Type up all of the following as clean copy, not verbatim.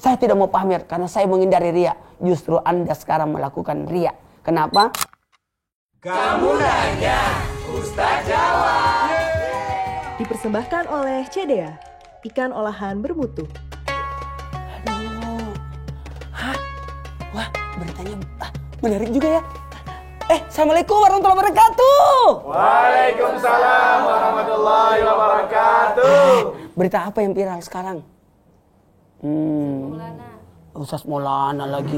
Saya tidak mau pamer karena saya menghindari riya. Justru Anda sekarang melakukan riya. Kenapa? Kamu nanya, Ustaz jawab. Dipersembahkan oleh CDA, ikan olahan bermutu. Aduh. Hah? Wah, beritanya menarik juga ya. Assalamualaikum warahmatullahi wabarakatuh. Waalaikumsalam warahmatullahi wabarakatuh. Berita apa yang viral sekarang? Ustaz Maulana lagi.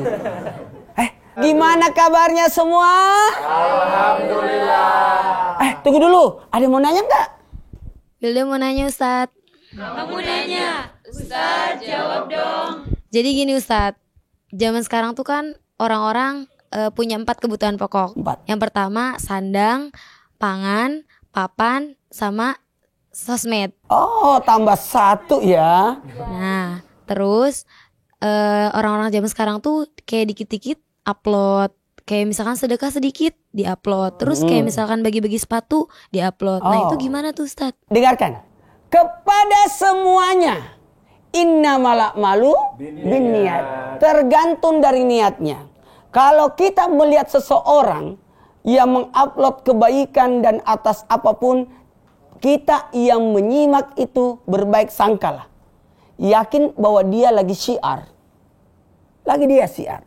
Gimana kabarnya semua? Alhamdulillah. Tunggu dulu. Ada yang mau nanya nggak? Bilda mau nanya Ustaz. Kamu nanya, Ustaz jawab dong. Jadi gini Ustaz, zaman sekarang tuh kan orang-orang punya 4 kebutuhan pokok. 4. Yang pertama sandang, pangan, papan, sama sosmed. Oh, tambah 1 ya. Nah, terus orang-orang zaman sekarang tuh kayak dikit-dikit upload. Kayak misalkan sedekah sedikit diupload. Terus kayak misalkan bagi-bagi sepatu diupload. Nah itu gimana tuh Ustaz? Dengarkan. Kepada semuanya, innamal a'malu binniyat. Tergantung dari niatnya. Kalau kita melihat seseorang yang mengupload kebaikan dan atas apapun, kita yang menyimak itu berbaik sangkalah. Yakin bahwa dia lagi syiar. Lagi dia syiar.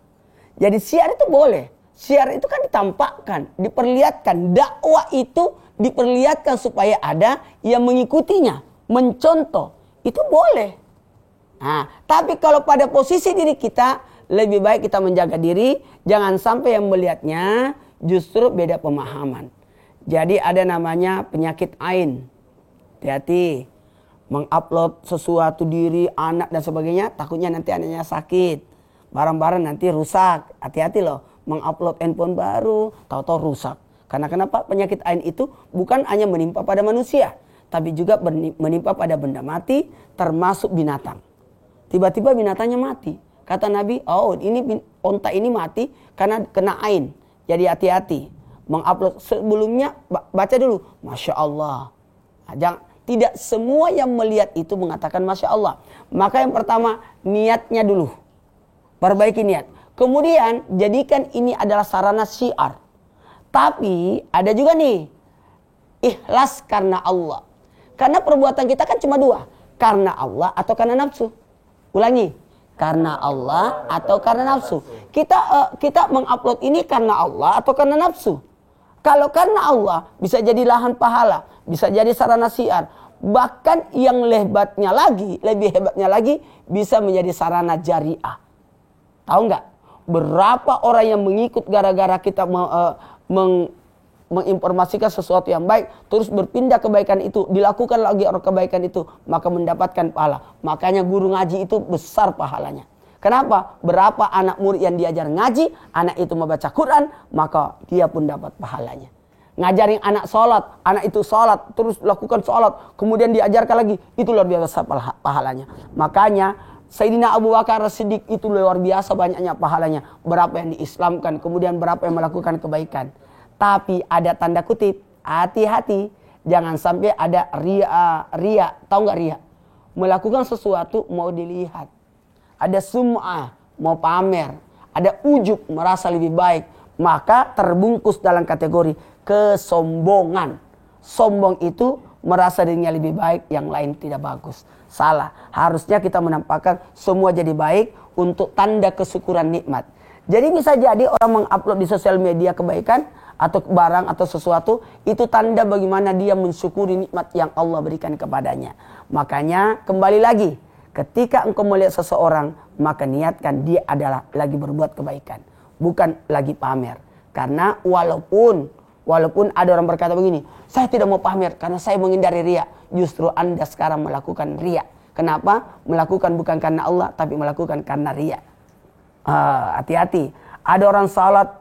Jadi syiar itu boleh. Syiar itu kan ditampakkan, diperlihatkan. Dakwah itu diperlihatkan supaya ada yang mengikutinya, mencontoh. Itu boleh. Nah, tapi kalau pada posisi diri kita, lebih baik kita menjaga diri. Jangan sampai yang melihatnya justru beda pemahaman. Jadi ada namanya penyakit ain. Hati-hati. Mengupload sesuatu diri, anak dan sebagainya. Takutnya nanti anaknya sakit. Barang-barang nanti rusak. Hati-hati loh. Mengupload handphone baru, tahu-tahu rusak. Karena kenapa? Penyakit ain itu bukan hanya menimpa pada manusia, tapi juga menimpa pada benda mati, termasuk binatang. Tiba-tiba binatangnya mati. Kata Nabi, ini onta ini mati karena kena ain. Jadi hati-hati. Mengupload sebelumnya, baca dulu. Masya Allah. Tidak semua yang melihat itu mengatakan Masya Allah. Maka yang pertama, niatnya dulu. Perbaiki niat. Kemudian jadikan ini adalah sarana syiar. Tapi ada juga nih, ikhlas karena Allah. Karena perbuatan kita kan cuma 2. Karena Allah atau karena nafsu. Ulangi, karena Allah atau karena nafsu. Kita mengupload ini karena Allah atau karena nafsu. Kalau karena Allah bisa jadi lahan pahala, bisa jadi sarana syiar. Bahkan yang lebih hebatnya lagi bisa menjadi sarana jariah. Tahu nggak? Berapa orang yang mengikut gara-gara kita menginformasikan sesuatu yang baik, terus berpindah kebaikan itu, dilakukan lagi orang kebaikan itu, maka mendapatkan pahala. Makanya guru ngaji itu besar pahalanya. Kenapa? Berapa anak murid yang diajar ngaji, anak itu membaca Quran, maka dia pun dapat pahalanya. Ngajarin anak sholat, anak itu sholat, terus lakukan sholat, kemudian diajarkan lagi, itu luar biasa pahalanya. Makanya Sayyidina Abu Bakar As-Siddiq itu luar biasa banyaknya pahalanya. Berapa yang diislamkan, kemudian berapa yang melakukan kebaikan. Tapi ada tanda kutip, hati-hati. Jangan sampai ada ria. Tahu nggak ria? Melakukan sesuatu mau dilihat. Ada sum'ah, mau pamer. Ada ujub, merasa lebih baik. Maka terbungkus dalam kategori kesombongan. Sombong itu merasa dirinya lebih baik, yang lain tidak bagus. Salah. Harusnya kita menampakkan semua jadi baik untuk tanda kesyukuran nikmat. Jadi bisa jadi orang mengupload di sosial media kebaikan atau barang atau sesuatu, itu tanda bagaimana dia mensyukuri nikmat yang Allah berikan kepadanya. Makanya kembali lagi, ketika engkau melihat seseorang, maka niatkan dia adalah lagi berbuat kebaikan, bukan lagi pamer. Karena walaupun ada orang berkata begini, saya tidak mau pamer karena saya menghindari riya. Justru Anda sekarang melakukan riya. Kenapa? Melakukan bukan karena Allah, tapi melakukan karena riya. Hati-hati. Ada orang salat,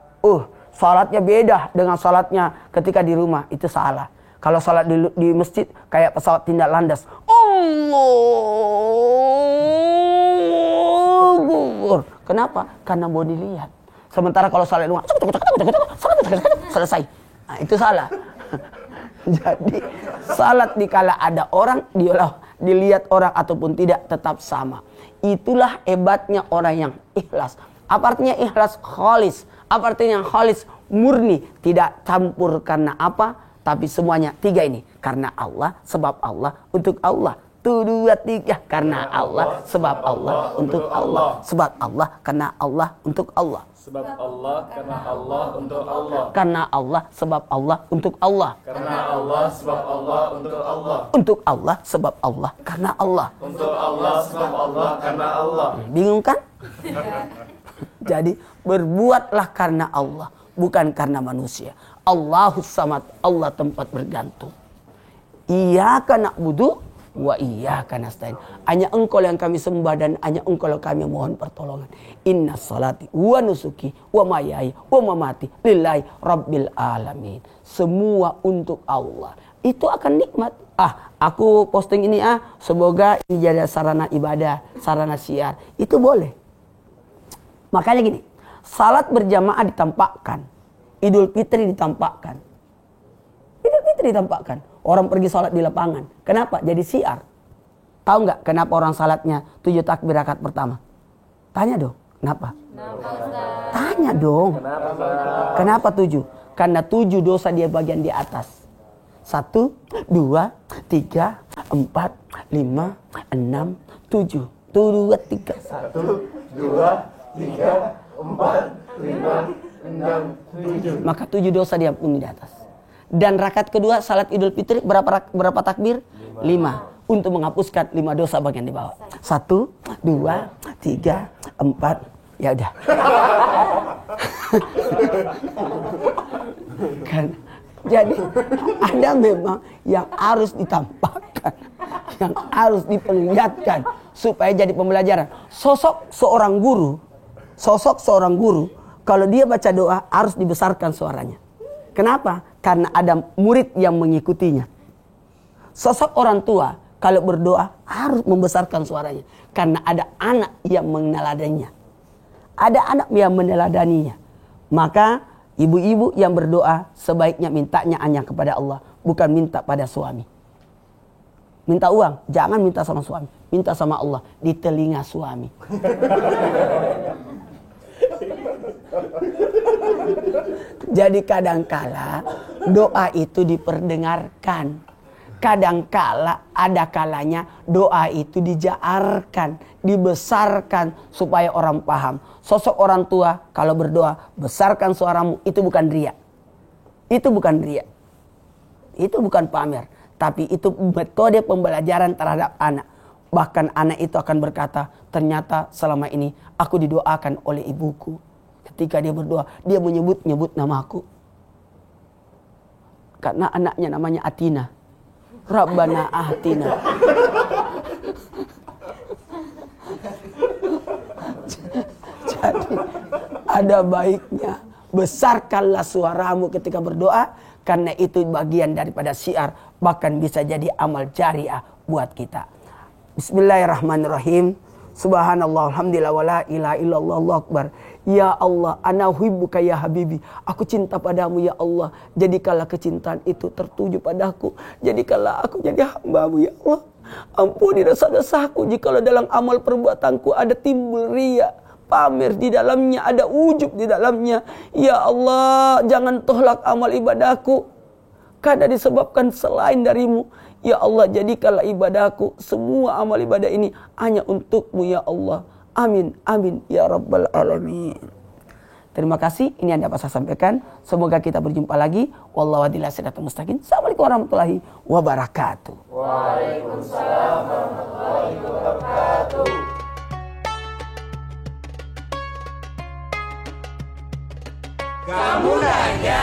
salatnya beda dengan salatnya ketika di rumah. Itu salah. Kalau salat di masjid kayak pesawat tindak landas. Allah. Kenapa? Karena mau dilihat. Sementara kalau salat di rumah, selesai. Nah, itu salah. Jadi salat dikala ada orang, dilihat orang ataupun tidak tetap sama. Itulah hebatnya orang yang ikhlas. Apa artinya ikhlas? Khalis. Apa artinya khalis? Murni, tidak campur karena apa, tapi semuanya tiga ini. Karena Allah, sebab Allah, untuk Allah. 1, 2, 3. Karena Allah, sebab Allah, untuk Allah. Sebab Allah, karena Allah, untuk Allah. Sebab Allah, karena Allah, untuk Allah. Karena Allah, sebab Allah, untuk Allah. Karena Allah, sebab Allah, untuk Allah. Untuk Allah, sebab Allah, karena Allah. Untuk Allah, sebab Allah, karena Allah. Bingung kan? Jadi berbuatlah karena Allah, bukan karena manusia. Allahus samad, Allah tempat bergantung. Iyyaka na'budu wa iyyaka nasta'in. Hanya Engkau yang kami sembah dan hanya Engkau yang kami mohon pertolongan. Inna salati wa nusuki wa mahyaya wa mamati lillahi rabbil alamin. Semua untuk Allah. Itu akan nikmat. Aku posting ini semoga ini jadi sarana ibadah, sarana syiar. Itu boleh. Makanya gini, salat berjamaah ditampakkan, Idul Fitri ditampakkan. Idul Fitri ditampakkan. Orang pergi salat di lapangan. Kenapa? Jadi syiar. Tahu nggak kenapa orang salatnya 7 takbir rakaat pertama? Tanya dong. Kenapa? Tanya dong. Kenapa 7? Karena 7 dosa dia bagian di atas. 1, 2, 3, 4, 5, 6, 7. 1, 2, 3. 1, 2, 3, 4, 5, 6, 7. Maka 7 dosa diampuni di atas. Dan rakaat kedua salat Idul Fitri berapa takbir? 5. Untuk menghapuskan 5 dosa bagian di bawah. 1, 2, 3, 4. Ya udah. Kan. Jadi ada memang yang harus ditampakkan, yang harus diperlihatkan supaya jadi pembelajaran. Sosok seorang guru kalau dia baca doa harus dibesarkan suaranya. Kenapa? Karena ada murid yang mengikutinya. Sosok orang tua kalau berdoa harus membesarkan suaranya. Karena ada anak yang meneladaninya. Ada anak yang meneladaninya. Maka ibu-ibu yang berdoa sebaiknya mintanya hanya kepada Allah. Bukan minta pada suami. Minta uang, jangan minta sama suami. Minta sama Allah di telinga suami. Jadi kadangkala doa itu diperdengarkan. Kadangkala ada kalanya doa itu dijaarkan, dibesarkan supaya orang paham. Sosok orang tua kalau berdoa, besarkan suaramu, itu bukan riya. Itu bukan riya. Itu bukan pamer, tapi itu metode pembelajaran terhadap anak. Bahkan anak itu akan berkata, ternyata selama ini aku didoakan oleh ibuku. Ketika dia berdoa, dia menyebut namaku. Karena anaknya namanya Atina. Rabbana Atina. Jadi ada baiknya besarkanlah suaramu ketika berdoa, karena itu bagian daripada syiar, bahkan bisa jadi amal jariah buat kita. Bismillahirrahmanirrahim. Subhanallah, alhamdulillah, wa la ilaha illallah, Allahu akbar. Ya Allah, ana uhibbuka ya habibi. Aku cinta padamu ya Allah. Jadikanlah kecintaan itu tertuju padaku. Jadikanlah aku jadi hamba-Mu ya Allah. Ampuni dosa-dosaku jikalau dalam amal perbuatanku ada timbul riya, pamer di dalamnya, ada ujub di dalamnya. Ya Allah, jangan tolak amal ibadahku karena disebabkan selain darimu. Ya Allah, jadikanlah ibadahku, semua amal ibadah ini hanya untuk-Mu ya Allah. Amin, amin ya rabbal alamin. Terima kasih, ini yang dapat saya sampaikan. Semoga kita berjumpa lagi. Wallahu a'lam bishawab. Assalamualaikum warahmatullahi wabarakatuh. Waalaikumsalam warahmatullahi wabarakatuh. Kamu nanya,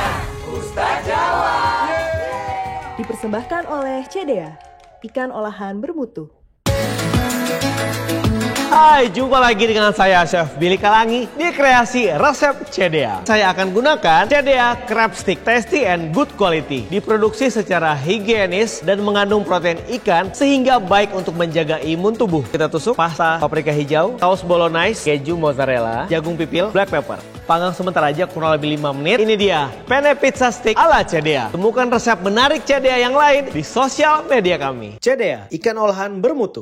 Ustaz jawab. Dipersembahkan oleh CDA, ikan olahan bermutu. Hai, jumpa lagi dengan saya Chef Billy Kalangi di kreasi resep Cedea. Saya akan gunakan Cedea crab stick, tasty and good quality. Diproduksi secara higienis dan mengandung protein ikan sehingga baik untuk menjaga imun tubuh. Kita tusuk pasta paprika hijau, saus bolognese, keju mozzarella, jagung pipil, black pepper. Panggang sebentar aja kurang lebih 5 menit. Ini dia penne pizza stick ala Cedea. Temukan resep menarik Cedea yang lain di sosial media kami. Cedea, ikan olahan bermutu.